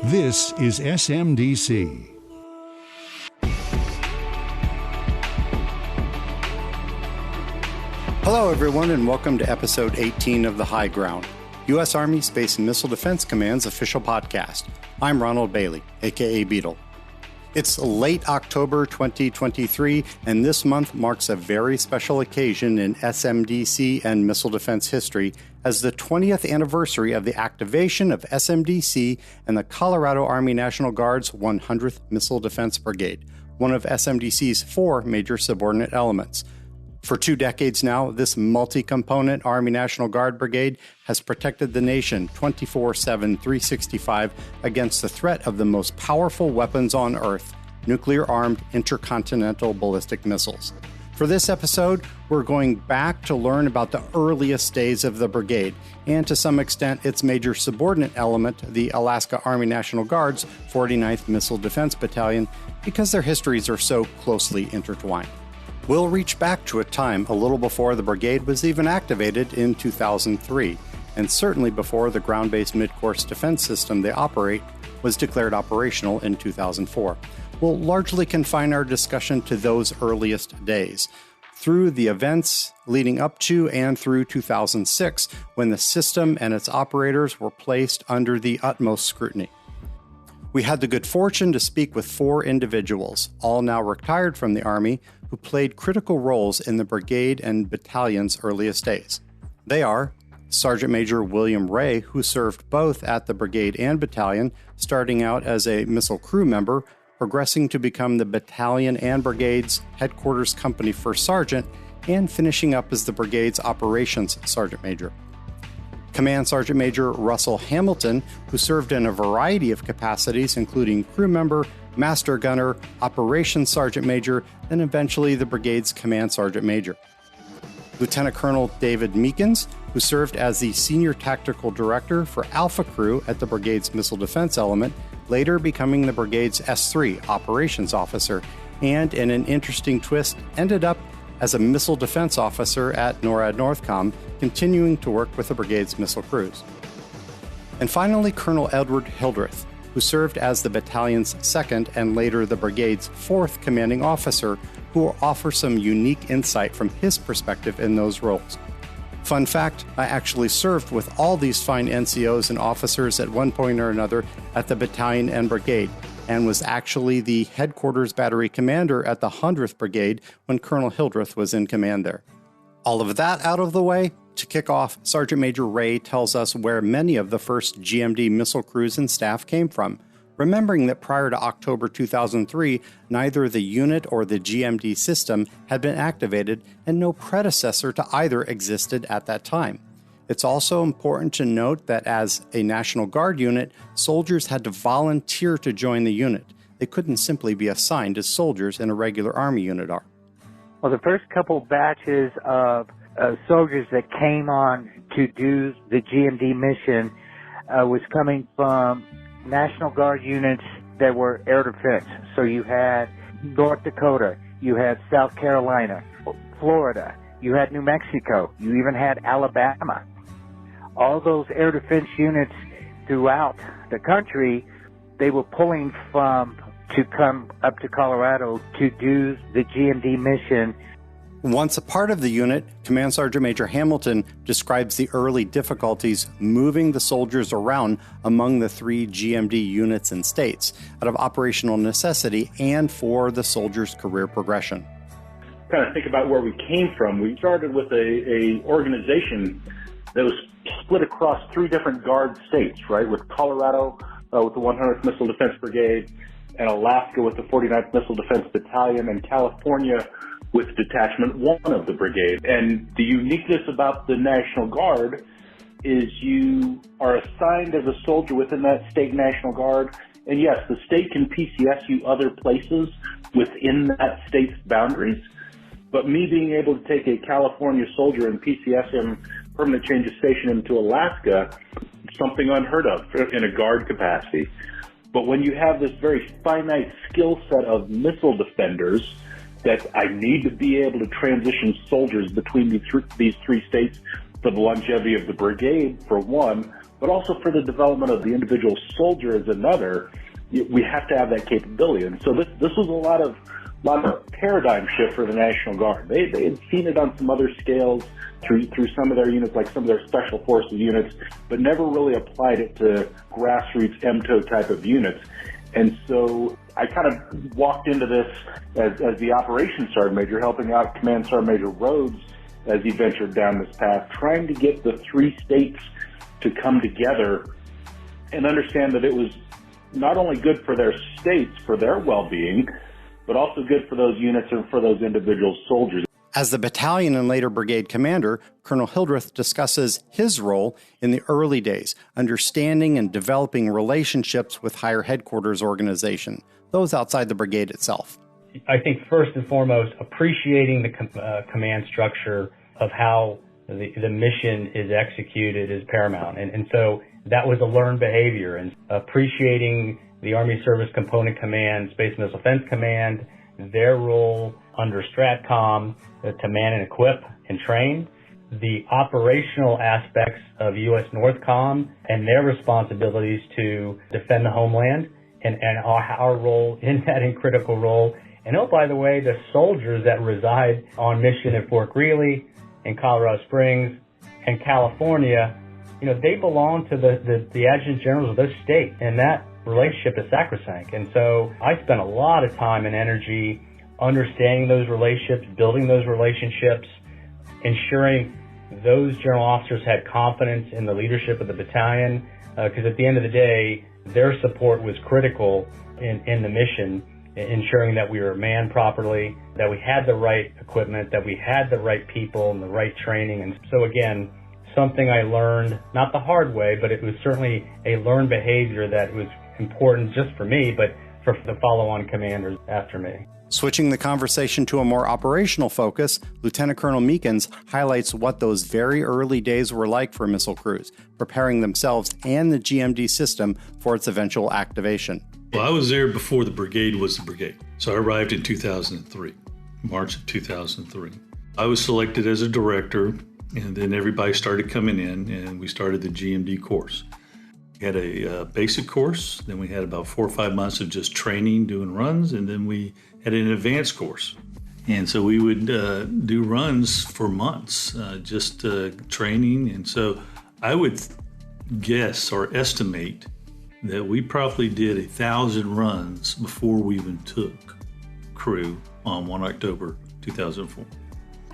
This is SMDC. Hello, everyone, and welcome to episode 18 of The High Ground, U.S. Army Space and Missile Defense Command's official podcast. I'm Ronald Bailey, a.k.a. Beetle. It's late October 2023, and this month marks a very special occasion in SMDC and missile defense history as the 20th anniversary of the activation of SMDC and the Colorado Army National Guard's 100th Missile Defense Brigade, one of SMDC's 4 major subordinate elements. For 2 decades now, this multi-component Army National Guard Brigade has protected the nation 24/7, 365 against the threat of the most powerful weapons on Earth, nuclear-armed intercontinental ballistic missiles. For this episode, we're going back to learn about the earliest days of the brigade, and to some extent its major subordinate element, the Alaska Army National Guard's 49th Missile Defense Battalion, because their histories are so closely intertwined. We'll reach back to a time a little before the brigade was even activated in 2003, and certainly before the Ground-Based Midcourse Defense system they operate was declared operational in 2004. We'll largely confine our discussion to those earliest days, through the events leading up to and through 2006, when the system and its operators were placed under the utmost scrutiny. We had the good fortune to speak with 4 individuals, all now retired from the Army, who played critical roles in the brigade and battalion's earliest days. They are Sergeant Major William Ray, who served both at the brigade and battalion, starting out as a missile crew member, progressing to become the battalion and brigade's headquarters company first sergeant, and finishing up as the brigade's operations sergeant major. Command Sergeant Major Russell Hamilton, who served in a variety of capacities, including crew member, master gunner, operations sergeant major, and eventually the brigade's command sergeant major. Lieutenant Colonel David Meekins, who served as the senior tactical director for Alpha Crew at the brigade's missile defense element, later becoming the brigade's S3 operations officer, and in an interesting twist, ended up as a missile defense officer at NORAD Northcom, continuing to work with the brigade's missile crews. And finally, Colonel Edward Hildreth, who served as the battalion's 2nd and later the brigade's 4th commanding officer, who will offer some unique insight from his perspective in those roles. Fun fact, I actually served with all these fine NCOs and officers at one point or another at the battalion and brigade, and was actually the headquarters battery commander at the 100th Brigade when Colonel Hildreth was in command there. All of that out of the way, to kick off, Sergeant Major Ray tells us where many of the first GMD missile crews and staff came from, remembering that prior to October 2003, neither the unit or the GMD system had been activated, and no predecessor to either existed at that time. It's also important to note that as a National Guard unit, soldiers had to volunteer to join the unit. They couldn't simply be assigned as soldiers in a regular Army unit are. Well, the first couple batches of soldiers that came on to do the GMD mission was coming from National Guard units that were air defense. So you had North Dakota, you had South Carolina, Florida, you had New Mexico, you even had Alabama. All those air defense units throughout the country, they were pulling from to come up to Colorado to do the GMD mission. Once a part of the unit, Command Sergeant Major Hamilton describes the early difficulties moving the soldiers around among the 3 GMD units and states out of operational necessity and for the soldiers' career progression. Kind of think about where we came from. We started with a organization that was split across 3 different Guard states, right? With Colorado with the 100th Missile Defense Brigade, and Alaska with the 49th Missile Defense Battalion, and California with Detachment 1 of the brigade. And the uniqueness about the National Guard is you are assigned as a soldier within that state National Guard, and yes, the state can PCS you other places within that state's boundaries, but me being able to take a California soldier and PCS him, permanent change of station him to Alaska, something unheard of in a Guard capacity. But when you have this very finite skill set of missile defenders that I need to be able to transition soldiers between these 3 states for the longevity of the brigade, for one, but also for the development of the individual soldier is another. We have to have that capability. And so this was a lot of paradigm shift for the National Guard. They had seen it on some other scales through some of their units, like some of their special forces units, but never really applied it to grassroots MTO type of units. And so I kind of walked into this as the operations sergeant major, helping out Command Sergeant Major Rhodes as he ventured down this path, trying to get the three states to come together and understand that it was not only good for their states, for their well-being, but also good for those units and for those individual soldiers. As the battalion and later brigade commander, Colonel Hildreth discusses his role in the early days, understanding and developing relationships with higher headquarters organization, those outside the brigade itself. I think first and foremost, appreciating the command structure of how the mission is executed is paramount. And so that was a learned behavior, and appreciating the Army Service Component Command, Space Missile Defense Command, their role under STRATCOM to man and equip and train, the operational aspects of U.S. NORTHCOM and their responsibilities to defend the homeland and our role in that critical role. And oh, by the way, the soldiers that reside on mission at Fort Greely in Colorado Springs and California, they belong to the adjutant generals of those states, and that relationship is sacrosanct. And so I spent a lot of time and energy understanding those relationships, building those relationships, ensuring those general officers had confidence in the leadership of the battalion, because at the end of the day, their support was critical in the mission, ensuring that we were manned properly, that we had the right equipment, that we had the right people and the right training. And so again, something I learned, not the hard way, but it was certainly a learned behavior that was important just for me, but for the follow-on commanders after me. Switching the conversation to a more operational focus, Lieutenant Colonel Meekins highlights what those very early days were like for missile crews, preparing themselves and the GMD system for its eventual activation. Well, I was there before the brigade was the brigade. So I arrived in 2003, March of 2003. I was selected as a director, and then everybody started coming in, and we started the GMD course. We had a basic course, then we had about 4 or 5 months of just training, doing runs, and then we had an advanced course. And so we would do runs for months, just training. And so I would guess or estimate that we probably did 1,000 runs before we even took crew on 1 October 2004.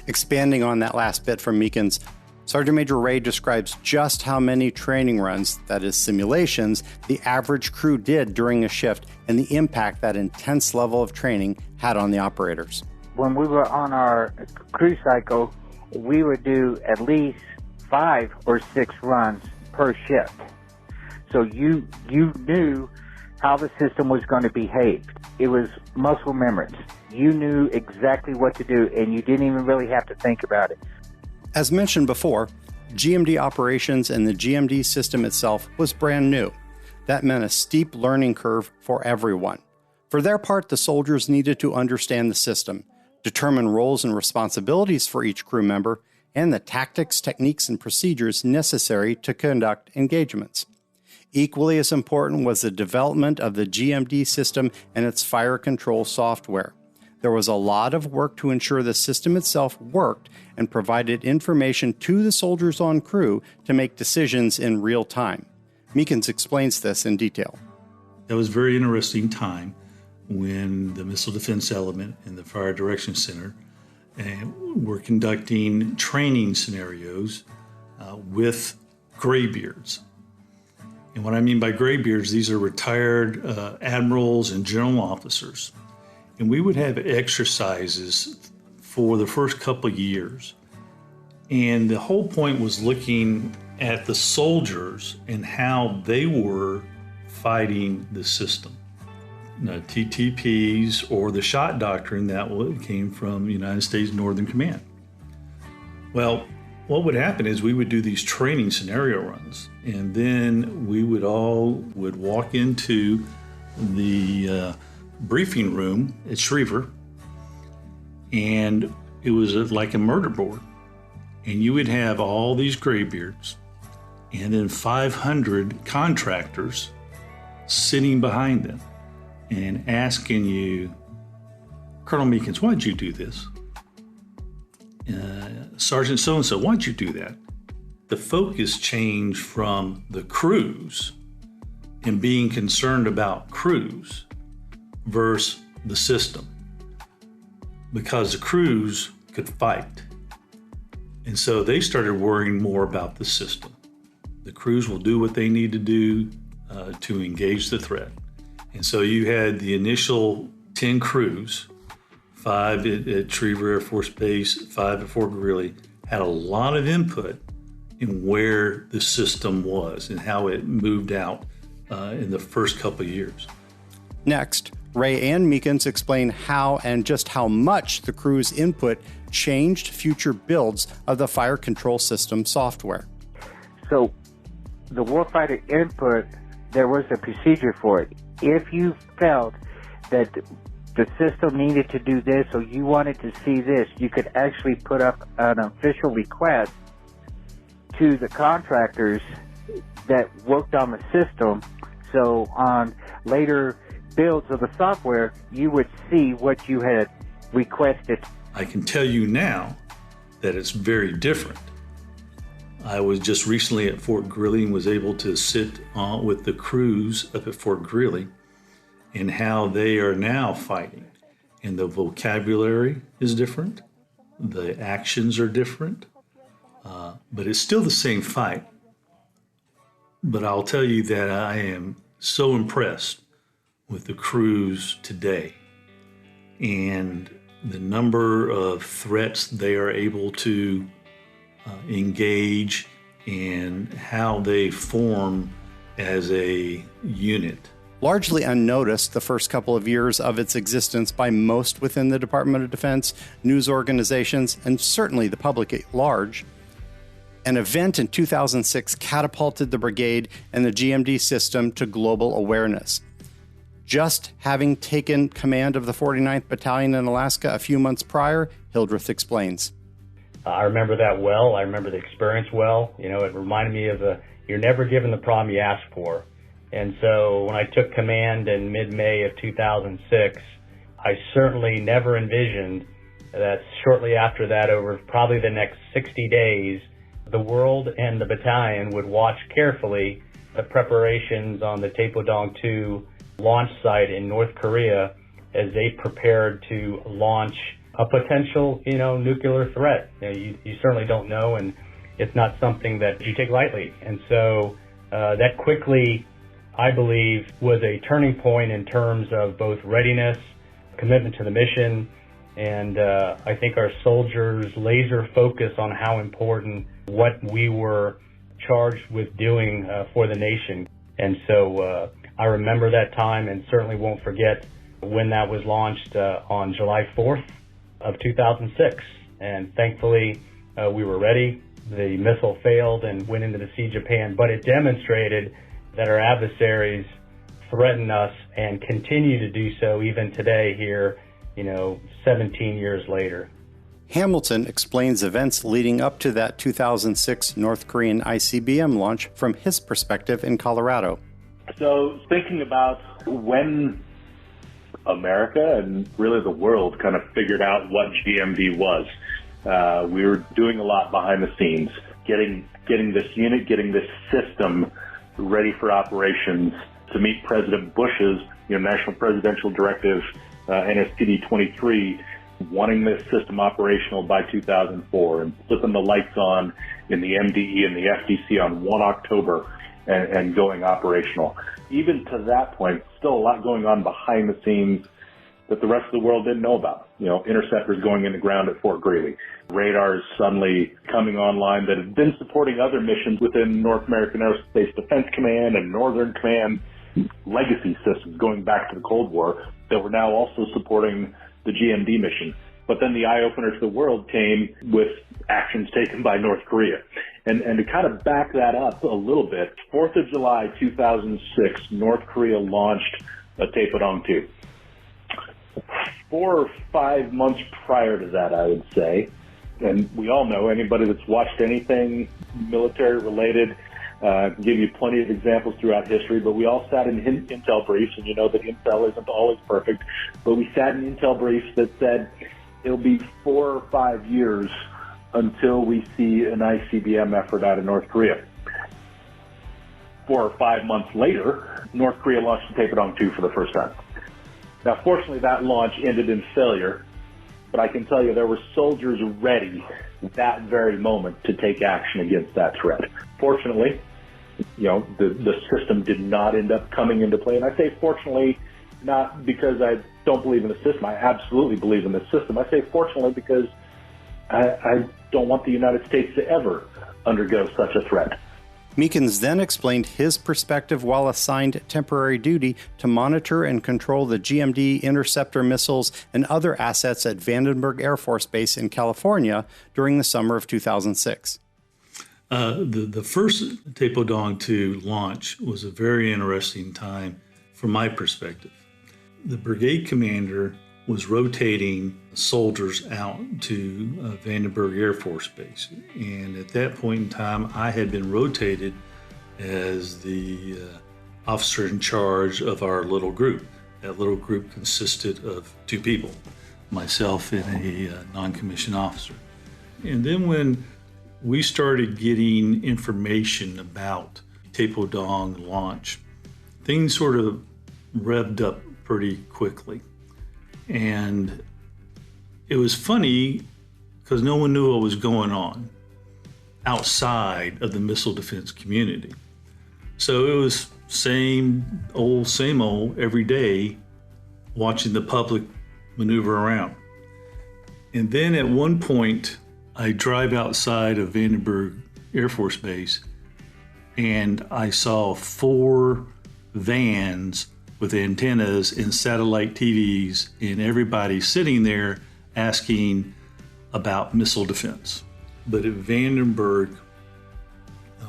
Expanding on that last bit from Meekins, Sergeant Major Ray describes just how many training runs, that is simulations, the average crew did during a shift and the impact that intense level of training had on the operators. When we were on our crew cycle, we would do at least 5 or 6 runs per shift. So you knew how the system was going to behave. It was muscle memory. You knew exactly what to do, and you didn't even really have to think about it. As mentioned before, GMD operations and the GMD system itself was brand new. That meant a steep learning curve for everyone. For their part, the soldiers needed to understand the system, determine roles and responsibilities for each crew member, and the tactics, techniques, and procedures necessary to conduct engagements. Equally as important was the development of the GMD system and its fire control software. There was a lot of work to ensure the system itself worked and provided information to the soldiers on crew to make decisions in real time. Meekins explains this in detail. That was a very interesting time when the Missile Defense Element and the Fire Direction Center were conducting training scenarios with graybeards. And what I mean by graybeards, these are retired admirals and general officers. And we would have exercises for the first couple of years. And the whole point was looking at the soldiers and how they were fighting the system. TTPs or the shot doctrine that came from United States Northern Command. Well, what would happen is we would do these training scenario runs, and then we would walk into the briefing room at Schriever, and it was like a murder board. And you would have all these graybeards and then 500 contractors sitting behind them and asking you, Colonel Meekins, why'd you do this? Sergeant so-and-so, why'd you do that? The focus changed from the crews and being concerned about crews versus the system, because the crews could fight. And so they started worrying more about the system. The crews will do what they need to do to engage the threat. And so you had the initial 10 crews, 5 at Schriever Air Force Base, 5 at Fort Greely, had a lot of input in where the system was and how it moved out in the first couple of years. Next, Ray and Meekins explain how and just how much the crew's input changed future builds of the fire control system software. So the warfighter input, there was a procedure for it. If you felt that the system needed to do this or you wanted to see this, you could actually put up an official request to the contractors that worked on the system. So on later builds of the software, you would see what you had requested. I can tell you now that it's very different. I was just recently at Fort Greely and was able to sit with the crews up at Fort Greely and how they are now fighting. And the vocabulary is different. The actions are different. But it's still the same fight. But I'll tell you that I am so impressed with the crews today and the number of threats they are able to engage and how they form as a unit. Largely unnoticed the first couple of years of its existence by most within the Department of Defense, news organizations, and certainly the public at large, an event in 2006 catapulted the brigade and the GMD system to global awareness. Just having taken command of the 49th Battalion in Alaska a few months prior, Hildreth explains. I remember that well. I remember the experience well. You know, it reminded me of you're never given the problem you ask for. And so when I took command in mid-May of 2006, I certainly never envisioned that shortly after that, over probably the next 60 days, the world and the battalion would watch carefully the preparations on the Taepodong 2 launch site in North Korea as they prepared to launch a potential, nuclear threat. You certainly don't know, and it's not something that you take lightly. And so that quickly, I believe, was a turning point in terms of both readiness, commitment to the mission, and I think our soldiers' laser focus on how important what we were charged with doing for the nation. And so I remember that time and certainly won't forget when that was launched on July 4th of 2006. And thankfully, we were ready. The missile failed and went into the Sea Japan, but it demonstrated that our adversaries threaten us and continue to do so even today here, 17 years later. Hamilton explains events leading up to that 2006 North Korean ICBM launch from his perspective in Colorado. So thinking about when America and really the world kind of figured out what GMD was, we were doing a lot behind the scenes, getting this unit, getting this system ready for operations to meet President Bush's National Presidential Directive, NSPD 23, wanting this system operational by 2004 and flipping the lights on in the MDE and the FDC on 1 October and going operational. Even to that point, still a lot going on behind the scenes that the rest of the world didn't know about. Interceptors going into ground at Fort Greely, radars suddenly coming online that had been supporting other missions within North American Aerospace Defense Command and Northern Command legacy systems going back to the Cold War that were now also supporting the GMD mission. But then the eye-opener to the world came with actions taken by North Korea. And to kind of back that up a little bit, 4th of July 2006, North Korea launched a Taepodong 2. 4 or 5 months prior to that, I would say, and we all know, anybody that's watched anything military-related, I can give you plenty of examples throughout history, but we all sat in intel briefs, and you know that intel isn't always perfect, but we sat in intel briefs that said it'll be 4 or 5 years until we see an ICBM effort out of North Korea. 4 or 5 months later, North Korea launched the Taepodong-2 for the first time. Now, fortunately, that launch ended in failure, but I can tell you there were soldiers ready that very moment to take action against that threat. Fortunately, the system did not end up coming into play. And I say fortunately, not because I don't believe in the system. I absolutely believe in the system. I say fortunately because I don't want the United States to ever undergo such a threat. Meekins then explained his perspective while assigned temporary duty to monitor and control the GMD interceptor missiles and other assets at Vandenberg Air Force Base in California during the summer of 2006. The first Taepodong-2 launch was a very interesting time from my perspective. The brigade commander was rotating soldiers out to Vandenberg Air Force Base. And at that point in time, I had been rotated as the officer in charge of our little group. That little group consisted of 2 people, myself and a non-commissioned officer. And then when we started getting information about Taepodong launch, things sort of revved up pretty quickly. And it was funny because no one knew what was going on outside of the missile defense community. So it was same old every day, watching the public maneuver around. And then at one point, I drive outside of Vandenberg Air Force Base, and I saw 4 vans with antennas and satellite TVs, and everybody sitting there asking about missile defense. But at Vandenberg,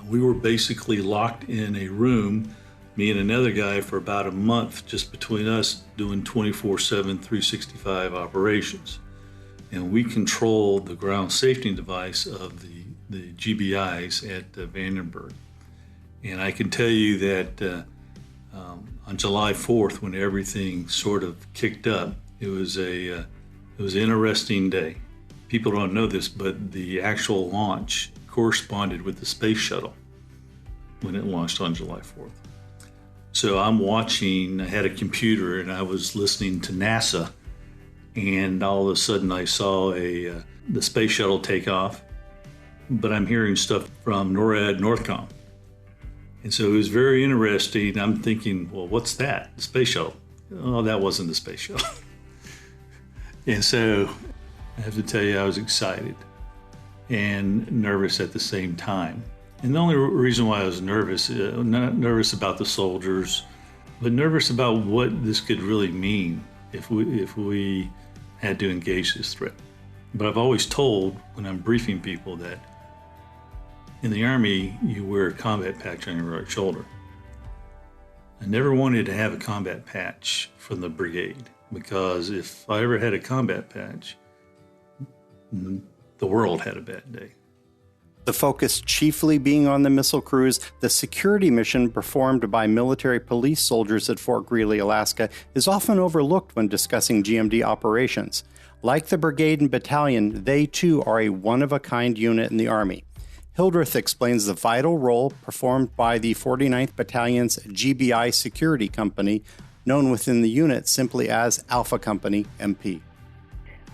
we were basically locked in a room, me and another guy, for about a month, just between us, doing 24/7, 365 operations. And we controlled the ground safety device of the GBIs at Vandenberg. And I can tell you that on July 4th, when everything sort of kicked up, it was an interesting day. People don't know this, but the actual launch corresponded with the space shuttle when it launched on July 4th. So I'm watching, I had a computer and I was listening to NASA, and all of a sudden I saw the space shuttle take off, but I'm hearing stuff from NORAD, Northcom. And so it was very interesting. I'm thinking, well, what's that? The space shuttle. Oh, that wasn't the space shuttle. And so I have to tell you, I was excited and nervous at the same time. And the only reason why I was nervous, not nervous about the soldiers, but nervous about what this could really mean if we had to engage this threat. But I've always told, when I'm briefing people, that in the Army, you wear a combat patch on your right shoulder. I never wanted to have a combat patch from the brigade, because if I ever had a combat patch, the world had a bad day. The focus chiefly being on the missile crews, the security mission performed by military police soldiers at Fort Greely, Alaska, is often overlooked when discussing GMD operations. Like the brigade and battalion, they too are a one-of-a-kind unit in the Army. Hildreth explains the vital role performed by the 49th Battalion's GBI Security Company, known within the unit simply as Alpha Company MP.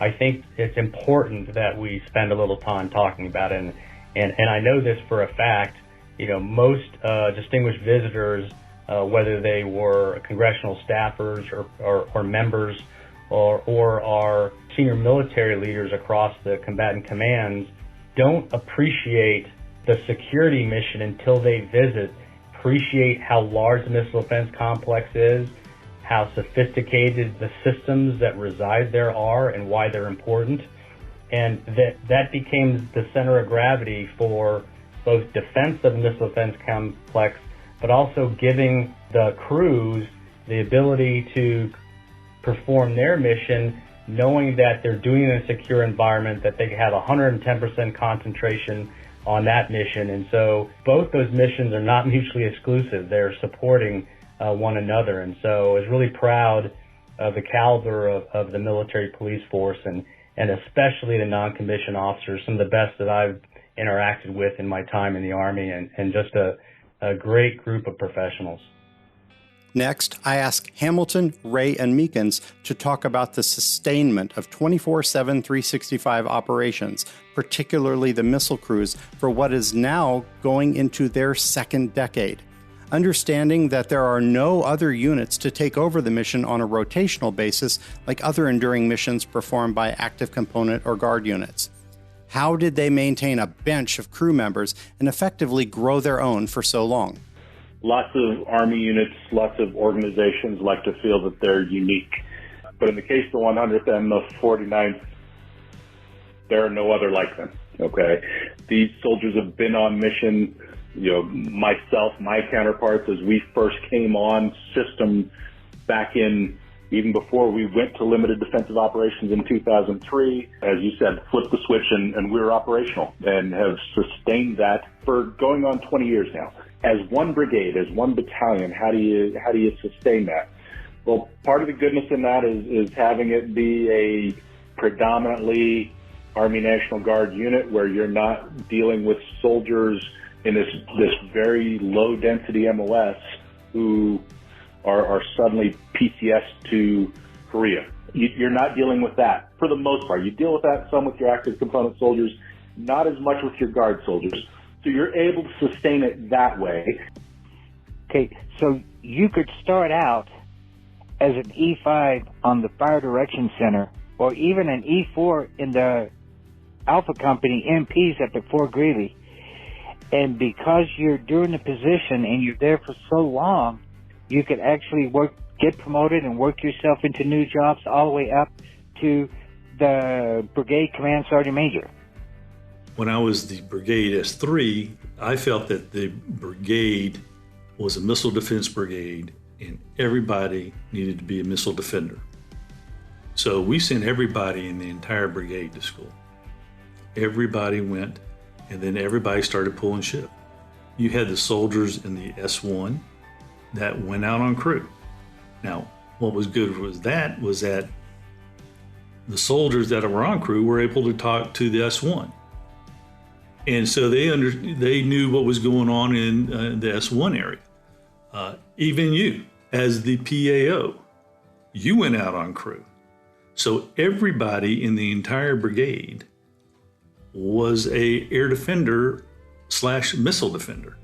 I think it's important that we spend a little time talking about it. And I know this for a fact, most distinguished visitors, whether they were congressional staffers or members or are senior military leaders across the combatant commands, don't appreciate the security mission until they visit, appreciate how large the missile defense complex is, how sophisticated the systems that reside there are, and why they're important. And that became the center of gravity for both defense of the missile defense complex, but also giving the crews the ability to perform their mission, knowing that they're doing it in a secure environment, that they have 110% concentration on that mission. And so both those missions are not mutually exclusive. They're supporting one another. And so I was really proud of the caliber of the military police force and especially the non-commissioned officers, some of the best that I've interacted with in my time in the Army, and just a great group of professionals. Next, I ask Hamilton, Ray, and Meekins to talk about the sustainment of 24/7, 365 operations, particularly the missile crews, for what is now going into their second decade. Understanding that there are no other units to take over the mission on a rotational basis like other enduring missions performed by active component or guard units. How did they maintain a bench of crew members and effectively grow their own for so long? Lots of Army units, lots of organizations like to feel that they're unique. But in the case of the 100th and the 49th, there are no other like them, okay? These soldiers have been on mission, myself, my counterparts, as we first came on system back in, even before we went to limited defensive operations in 2003, as you said, flipped the switch and we were operational and have sustained that for going on 20 years now. As one brigade, as one battalion, how do you sustain that? Well, part of the goodness in that is having it be a predominantly Army National Guard unit where you're not dealing with soldiers in this very low density MOS who are suddenly PCS to Korea. You're not dealing with that for the most part. You deal with that some with your active component soldiers, not as much with your guard soldiers. So you're able to sustain it that way. Okay, so you could start out as an E5 on the Fire Direction Center, or even an E4 in the Alpha Company MPs at the Fort Greeley. And because you're doing the position and you're there for so long, you could actually get promoted and work yourself into new jobs all the way up to the Brigade Command Sergeant Major. When I was the Brigade S3, I felt that the brigade was a missile defense brigade and everybody needed to be a missile defender. So we sent everybody in the entire brigade to school. Everybody went, and then everybody started pulling ship. You had the soldiers in the S1 that went out on crew. Now, what was good was that the soldiers that were on crew were able to talk to the S1. And so they knew what was going on in the S1 area. Even you, as the PAO, you went out on crew. So everybody in the entire brigade was a air defender / missile defender.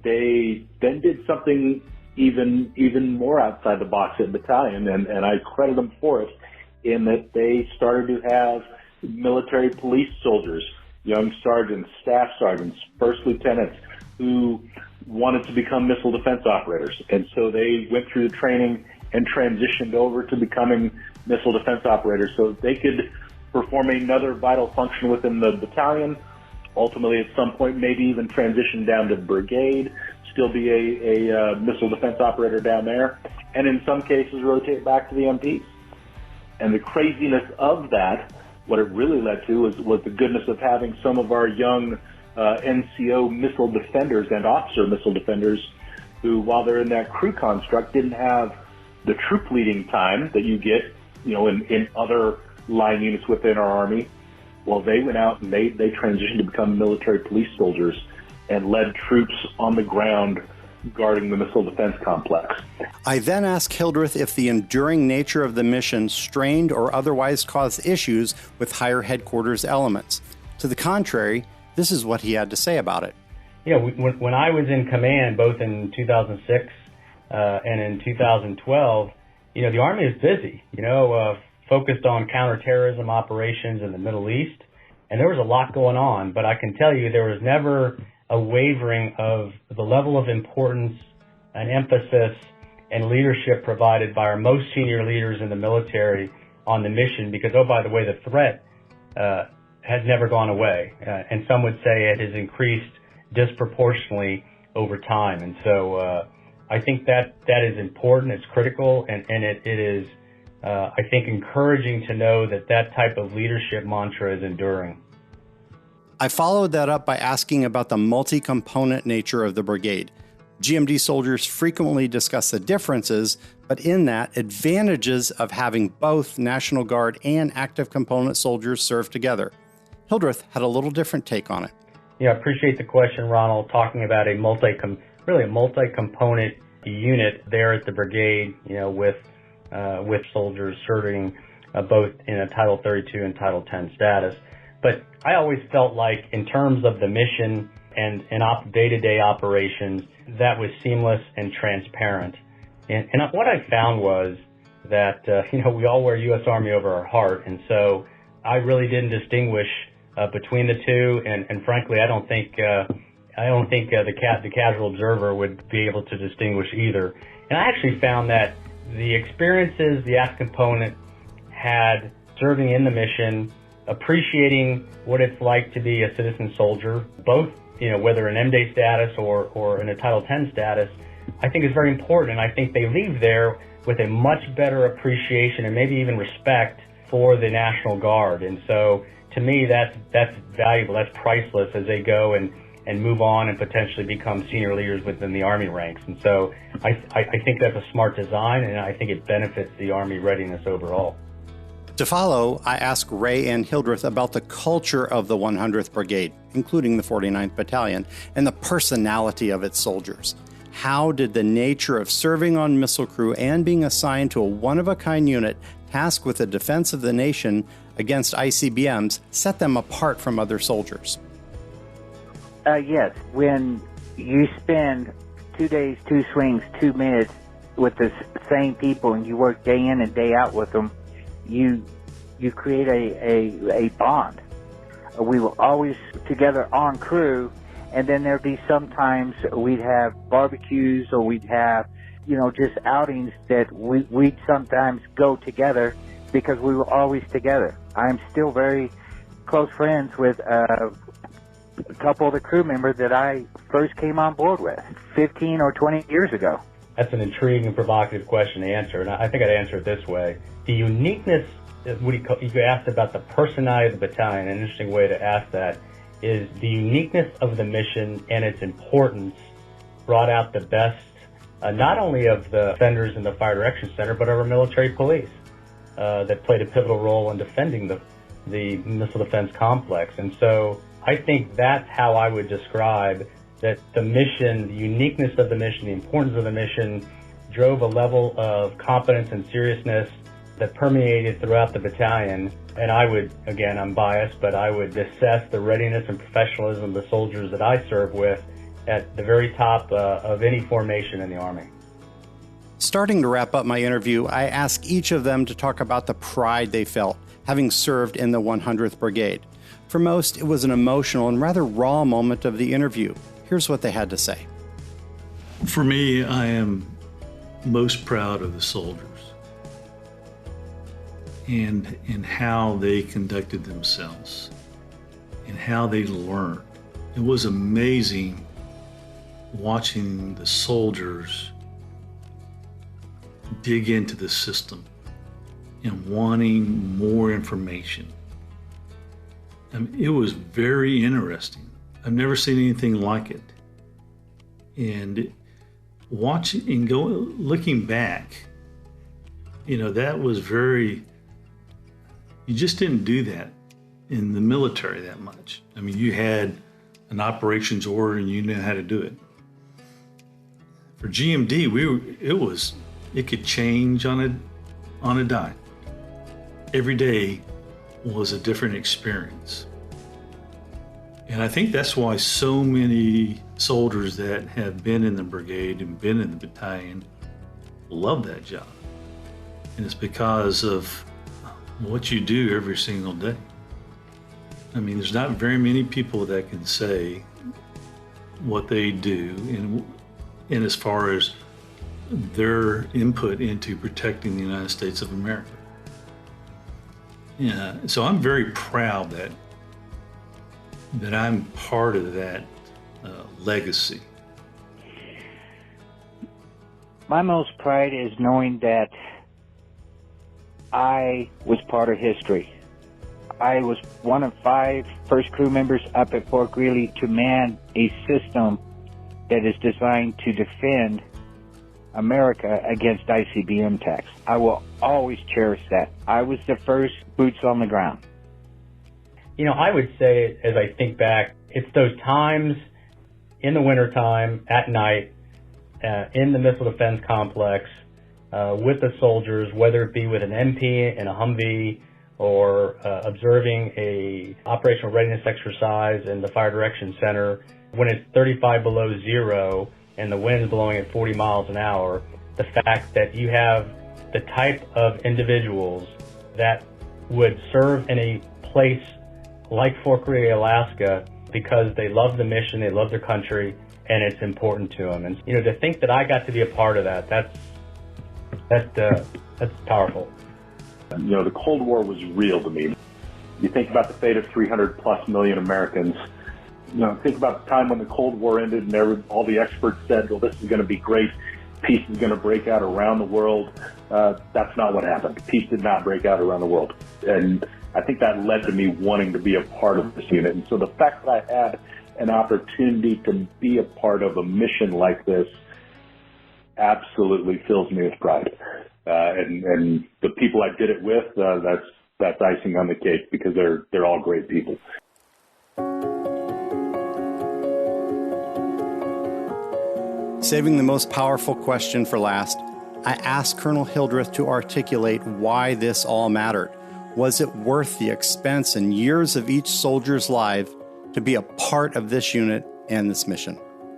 They then did something even more outside the box at battalion, and I credit them for it, in that they started to have military police soldiers, young sergeants, staff sergeants, first lieutenants who wanted to become missile defense operators. And so they went through the training and transitioned over to becoming missile defense operators so they could perform another vital function within the battalion, ultimately at some point maybe even transition down to brigade, still be a missile defense operator down there, and in some cases rotate back to the MPs. And the craziness of that, what it really led to was the goodness of having some of our young NCO missile defenders and officer missile defenders who, while they're in that crew construct, didn't have the troop leading time that you get, in other line units within our Army. Well, they went out and they transitioned to become military police soldiers and led troops on the ground guarding the missile defense complex. I then asked Hildreth if the enduring nature of the mission strained or otherwise caused issues with higher headquarters elements. To the contrary, this is what he had to say about it. Yeah, when I was in command, both in 2006 and in 2012, the Army is busy, focused on counterterrorism operations in the Middle East, and there was a lot going on. But I can tell you there was never a wavering of the level of importance and emphasis and leadership provided by our most senior leaders in the military on the mission, because, oh, by the way, the threat has never gone away. And some would say it has increased disproportionately over time. And so I think that is important, it's critical, and it is, I think, encouraging to know that type of leadership mantra is enduring. I followed that up by asking about the multi-component nature of the brigade. GMD soldiers frequently discuss the differences, but in that, advantages of having both National Guard and active component soldiers serve together. Hildreth had a little different take on it. Yeah, I appreciate the question, Ronald, talking about a multi-component unit there at the brigade, with soldiers serving both in a Title 32 and Title 10 status. But I always felt like in terms of the mission and day-to-day operations, that was seamless and transparent. And what I found was that, we all wear U.S. Army over our heart. And so I really didn't distinguish between the two. And frankly, I don't think the casual observer would be able to distinguish either. And I actually found that the experiences the active component had serving in the mission, appreciating what it's like to be a citizen soldier, both, whether in M-Day status or in a Title 10 status, I think is very important. And I think they leave there with a much better appreciation and maybe even respect for the National Guard. And so to me, that's valuable. That's priceless as they go and move on and potentially become senior leaders within the Army ranks. And so I think that's a smart design, and I think it benefits the Army readiness overall. To follow, I asked Ray and Hildreth about the culture of the 100th Brigade, including the 49th Battalion, and the personality of its soldiers. How did the nature of serving on missile crew and being assigned to a one-of-a-kind unit tasked with the defense of the nation against ICBMs set them apart from other soldiers? Yes. When you spend 2 days, 2 swings, 2 minutes with the same people and you work day in and day out with them, you create a bond. We were always together on crew, and then there'd be sometimes we'd have barbecues or we'd have, just outings that we'd sometimes go together because we were always together. I'm still very close friends with a couple of the crew members that I first came on board with 15 or 20 years ago. That's an intriguing and provocative question to answer, and I think I'd answer it this way. The uniqueness, you asked about the personality of the battalion. An interesting way to ask that is the uniqueness of the mission and its importance brought out the best, not only of the defenders in the Fire Direction Center, but of our military police that played a pivotal role in defending the missile defense complex. And so I think that's how I would describe that the mission, the uniqueness of the mission, the importance of the mission drove a level of competence and seriousness that permeated throughout the battalion. And I would, again, I'm biased, but I would assess the readiness and professionalism of the soldiers that I serve with at the very top of any formation in the Army. Starting to wrap up my interview, I asked each of them to talk about the pride they felt having served in the 100th Brigade. For most, it was an emotional and rather raw moment of the interview. Here's what they had to say. For me, I am most proud of the soldiers and how they conducted themselves and how they learned. It was amazing watching the soldiers dig into the system and wanting more information. I mean, it was very interesting. I've never seen anything like it. And watching and looking back, that was very, you just didn't do that in the military that much. I mean, you had an operations order and you knew how to do it. For GMD, it could change on a dime. Every day was a different experience. And I think that's why so many soldiers that have been in the brigade and been in the battalion love that job. And it's because of what you do every single day. I mean, there's not very many people that can say what they do and as far as their input into protecting the United States of America. Yeah, so I'm very proud that I'm part of that legacy. My most pride is knowing that I was part of history. I was one of 5 first crew members up at Fort Greely to man a system that is designed to defend America against ICBM attacks. I will always cherish that. I was the first boots on the ground. You know, I would say, as I think back, it's those times in the wintertime, at night, in the Missile Defense Complex, with the soldiers, whether it be with an MP and a Humvee, or observing a operational readiness exercise in the Fire Direction Center, when it's 35 below zero and the wind's blowing at 40 miles an hour, the fact that you have the type of individuals that would serve in a place like Fort Greely, Alaska, because they love the mission, they love their country, and it's important to them. And, you know, to think that I got to be a part of that, that's powerful. You know, the Cold War was real to me. You think about the fate of 300+ million Americans. You know, think about the time when the Cold War ended and all the experts said, well, this is going to be great. Peace is going to break out around the world. That's not what happened. Peace did not break out around the world. And I think that led to me wanting to be a part of this unit. And so the fact that I had an opportunity to be a part of a mission like this absolutely fills me with pride. And the people I did it with, that's icing on the cake, because they're all great people. Saving the most powerful question for last, I asked Colonel Hildreth to articulate why this all mattered. Was it worth the expense and years of each soldier's life to be a part of this unit and this mission?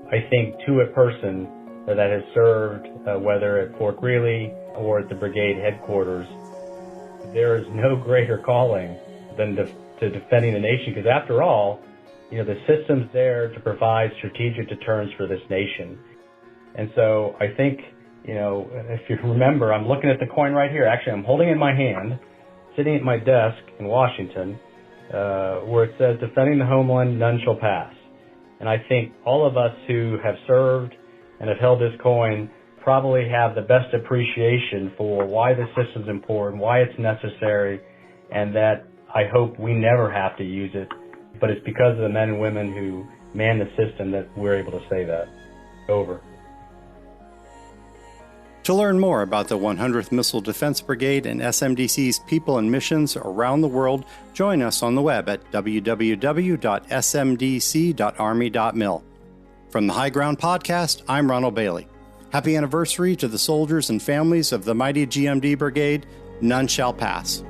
I think to a person that has served, whether at Fort Greely or at the brigade headquarters, there is no greater calling than to defending the nation, because after all, you know, the system's there to provide strategic deterrence for this nation. And so I think, you know, if you remember, I'm looking at the coin right here. Actually, I'm holding it in my hand, sitting at my desk in Washington, where it says, defending the homeland, none shall pass. And I think all of us who have served and have held this coin probably have the best appreciation for why the system's important, why it's necessary, and that I hope we never have to use it. But it's because of the men and women who man the system that we're able to say that. Over. To learn more about the 100th Missile Defense Brigade and SMDC's people and missions around the world, join us on the web at www.smdc.army.mil. From the High Ground Podcast, I'm Ronald Bailey. Happy anniversary to the soldiers and families of the mighty GMD Brigade. None shall pass.